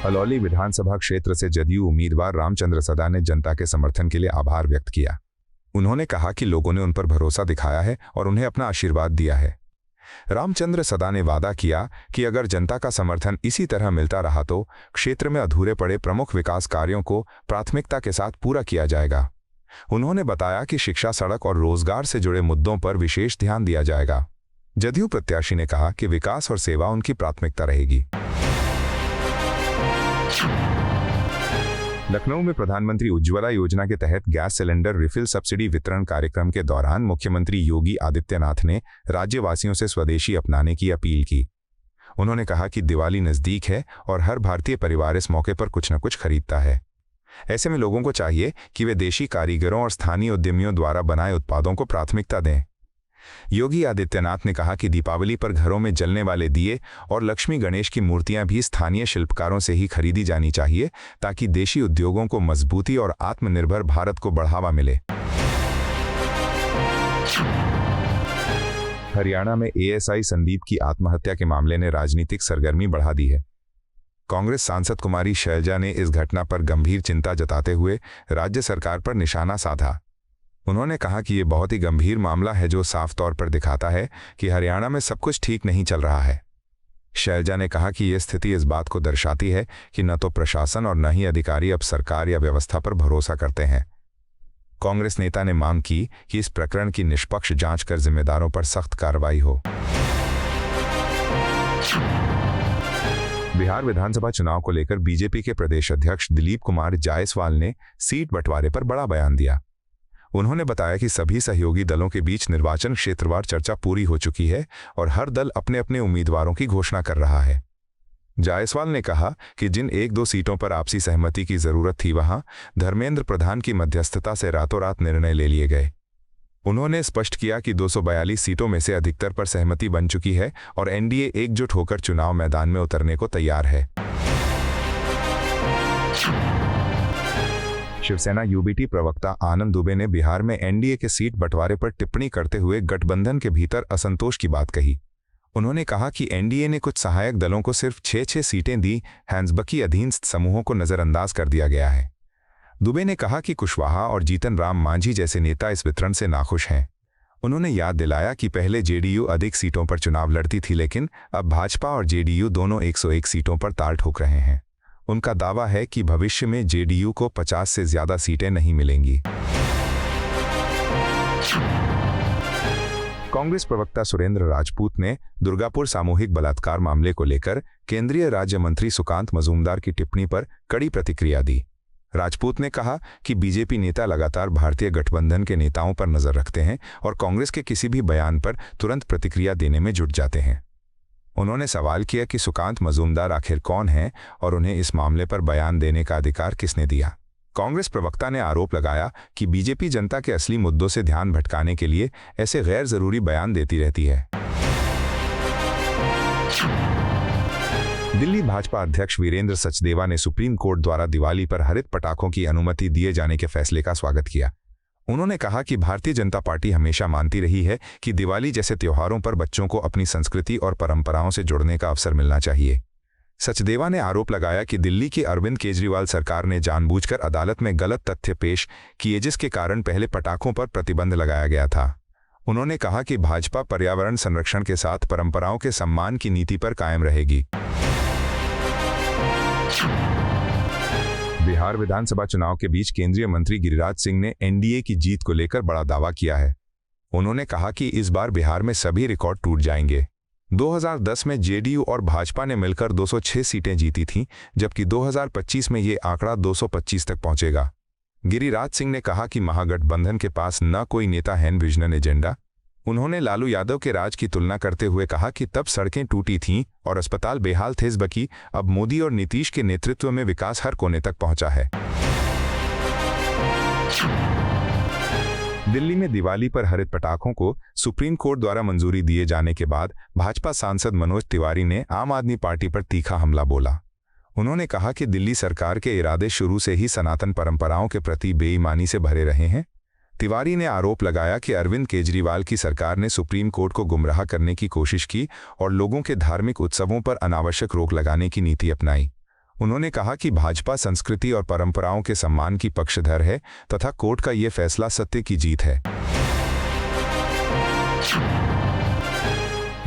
अलौली विधानसभा क्षेत्र से जदयू उम्मीदवार रामचंद्र सदा ने जनता के समर्थन के लिए आभार व्यक्त किया। उन्होंने कहा कि लोगों ने उन पर भरोसा दिखाया है और उन्हें अपना आशीर्वाद दिया है। रामचंद्र सदा ने वादा किया कि अगर जनता का समर्थन इसी तरह मिलता रहा तो क्षेत्र में अधूरे पड़े प्रमुख विकास कार्यों को प्राथमिकता के साथ पूरा किया जाएगा। उन्होंने बताया कि शिक्षा, सड़क और रोजगार से जुड़े मुद्दों पर विशेष ध्यान दिया जाएगा। जदयू प्रत्याशी ने कहा कि विकास और सेवा उनकी प्राथमिकता रहेगी। लखनऊ में प्रधानमंत्री उज्ज्वला योजना के तहत गैस सिलेंडर रिफिल सब्सिडी वितरण कार्यक्रम के दौरान मुख्यमंत्री योगी आदित्यनाथ ने राज्यवासियों से स्वदेशी अपनाने की अपील की। उन्होंने कहा कि दिवाली नजदीक है और हर भारतीय परिवार इस मौके पर कुछ न कुछ खरीदता है। ऐसे में लोगों को चाहिए कि वे देशी कारीगरों और स्थानीय उद्यमियों द्वारा बनाए उत्पादों को प्राथमिकता दें। योगी आदित्यनाथ ने कहा कि दीपावली पर घरों में जलने वाले दिए और लक्ष्मी गणेश की मूर्तियां भी स्थानीय शिल्पकारों से ही खरीदी जानी चाहिए ताकि देशी उद्योगों को मजबूती और आत्मनिर्भर भारत को बढ़ावा मिले। हरियाणा में एएसआई संदीप की आत्महत्या के मामले ने राजनीतिक सरगर्मी बढ़ा दी है। कांग्रेस सांसद कुमारी शैलजा ने इस घटना पर गंभीर चिंता जताते हुए राज्य सरकार पर निशाना साधा। उन्होंने कहा कि ये बहुत ही गंभीर मामला है जो साफ तौर पर दिखाता है कि हरियाणा में सब कुछ ठीक नहीं चल रहा है। शैलजा ने कहा कि यह स्थिति इस बात को दर्शाती है कि न तो प्रशासन और न ही अधिकारी अब सरकार या व्यवस्था पर भरोसा करते हैं। कांग्रेस नेता ने मांग की कि इस प्रकरण की निष्पक्ष जांच कर जिम्मेदारों पर सख्त कार्रवाई हो। बिहार विधानसभा चुनाव को लेकर बीजेपी के प्रदेश अध्यक्ष दिलीप कुमार जायसवाल ने सीट बंटवारे पर बड़ा बयान दिया। उन्होंने बताया कि सभी सहयोगी दलों के बीच निर्वाचन क्षेत्रवार चर्चा पूरी हो चुकी है और हर दल अपने अपने उम्मीदवारों की घोषणा कर रहा है। जायसवाल ने कहा कि जिन 1-2 सीटों पर आपसी सहमति की जरूरत थी वहां धर्मेंद्र प्रधान की मध्यस्थता से रातों रात निर्णय ले लिए गए। उन्होंने स्पष्ट किया कि 242 सीटों में से अधिकतर पर सहमति बन चुकी है और एनडीए एकजुट होकर चुनाव मैदान में उतरने को तैयार है। शिवसेना यूबीटी प्रवक्ता आनंद दुबे ने बिहार में एनडीए के सीट बंटवारे पर टिप्पणी करते हुए गठबंधन के भीतर असंतोष की बात कही। उन्होंने कहा कि एनडीए ने कुछ सहायक दलों को सिर्फ 6-6 सीटें दी, हैंसबकी अधीनस्थ समूहों को नजरअंदाज कर दिया गया है। दुबे ने कहा कि कुशवाहा और जीतन राम मांझी जैसे नेता इस वितरण से नाखुश हैं। उन्होंने याद दिलाया कि पहले जेडीयू अधिक सीटों पर चुनाव लड़ती थी, लेकिन अब भाजपा और जेडीयू दोनों 101 सीटों पर ताल ठोक रहे हैं। उनका दावा है कि भविष्य में जेडीयू को 50 से ज्यादा सीटें नहीं मिलेंगी। कांग्रेस प्रवक्ता सुरेंद्र राजपूत ने दुर्गापुर सामूहिक बलात्कार मामले को लेकर केंद्रीय राज्य मंत्री सुकांत मजूमदार की टिप्पणी पर कड़ी प्रतिक्रिया दी। राजपूत ने कहा कि बीजेपी नेता लगातार भारतीय गठबंधन के नेताओं पर नजर रखते हैं और कांग्रेस के किसी भी बयान पर तुरंत प्रतिक्रिया देने में जुट जाते हैं। उन्होंने सवाल किया कि सुकांत मजूमदार आखिर कौन है और उन्हें इस मामले पर बयान देने का अधिकार किसने दिया। कांग्रेस प्रवक्ता ने आरोप लगाया कि बीजेपी जनता के असली मुद्दों से ध्यान भटकाने के लिए ऐसे गैर जरूरी बयान देती रहती है। दिल्ली भाजपा अध्यक्ष वीरेंद्र सचदेवा ने सुप्रीम कोर्ट द्वारा दिवाली पर हरित पटाखों की अनुमति दिए जाने के फैसले का स्वागत किया। उन्होंने कहा कि भारतीय जनता पार्टी हमेशा मानती रही है कि दिवाली जैसे त्योहारों पर बच्चों को अपनी संस्कृति और परंपराओं से जुड़ने का अवसर मिलना चाहिए। सचदेवा ने आरोप लगाया कि दिल्ली की अरविंद केजरीवाल सरकार ने जानबूझकर अदालत में गलत तथ्य पेश किए, जिसके कारण पहले पटाखों पर प्रतिबंध लगाया गया था। उन्होंने कहा कि भाजपा पर्यावरण संरक्षण के साथ परंपराओं के सम्मान की नीति पर कायम रहेगी। बिहार विधानसभा चुनाव के बीच केंद्रीय मंत्री गिरिराज सिंह ने एनडीए की जीत को लेकर बड़ा दावा किया है। उन्होंने कहा कि इस बार बिहार में सभी रिकॉर्ड टूट जाएंगे। 2010 में जेडीयू और भाजपा ने मिलकर 206 सीटें जीती थीं, जबकि 2025 में ये आंकड़ा 225 तक पहुंचेगा। गिरिराज सिंह ने कहा कि महागठबंधन के पास न कोई नेता है, विजन एजेंडा। उन्होंने लालू यादव के राज की तुलना करते हुए कहा कि तब सड़कें टूटी थीं और अस्पताल बेहाल थे, बल्कि अब मोदी और नीतीश के नेतृत्व में विकास हर कोने तक पहुंचा है। दिल्ली में दिवाली पर हरित पटाखों को सुप्रीम कोर्ट द्वारा मंजूरी दिए जाने के बाद भाजपा सांसद मनोज तिवारी ने आम आदमी पार्टी पर तीखा हमला बोला। उन्होंने कहा कि दिल्ली सरकार के इरादे शुरू से ही सनातन परंपराओं के प्रति बेईमानी से भरे रहे हैं। तिवारी ने आरोप लगाया कि अरविंद केजरीवाल की सरकार ने सुप्रीम कोर्ट को गुमराह करने की कोशिश की और लोगों के धार्मिक उत्सवों पर अनावश्यक रोक लगाने की नीति अपनाई। उन्होंने कहा कि भाजपा संस्कृति और परंपराओं के सम्मान की पक्षधर है तथा कोर्ट का ये फैसला सत्य की जीत है।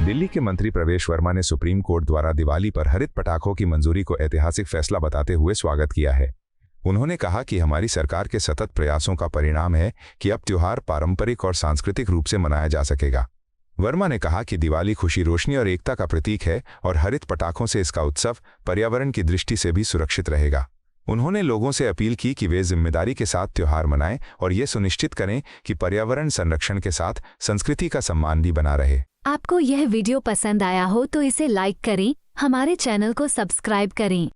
दिल्ली के मंत्री प्रवेश वर्मा ने सुप्रीम कोर्ट द्वारा दिवाली पर हरित पटाखों की मंजूरी को ऐतिहासिक फैसला बताते हुए स्वागत किया है। उन्होंने कहा कि हमारी सरकार के सतत प्रयासों का परिणाम है कि अब त्योहार पारंपरिक और सांस्कृतिक रूप से मनाया जा सकेगा। वर्मा ने कहा कि दिवाली खुशी, रोशनी और एकता का प्रतीक है और हरित पटाखों से इसका उत्सव पर्यावरण की दृष्टि से भी सुरक्षित रहेगा। उन्होंने लोगों से अपील की कि वे जिम्मेदारी के साथ त्योहार मनाएं और ये सुनिश्चित करें कि पर्यावरण संरक्षण के साथ संस्कृति का सम्मान भी बना रहे। आपको यह वीडियो पसंद आया हो तो इसे लाइक करें, हमारे चैनल को सब्सक्राइब करें।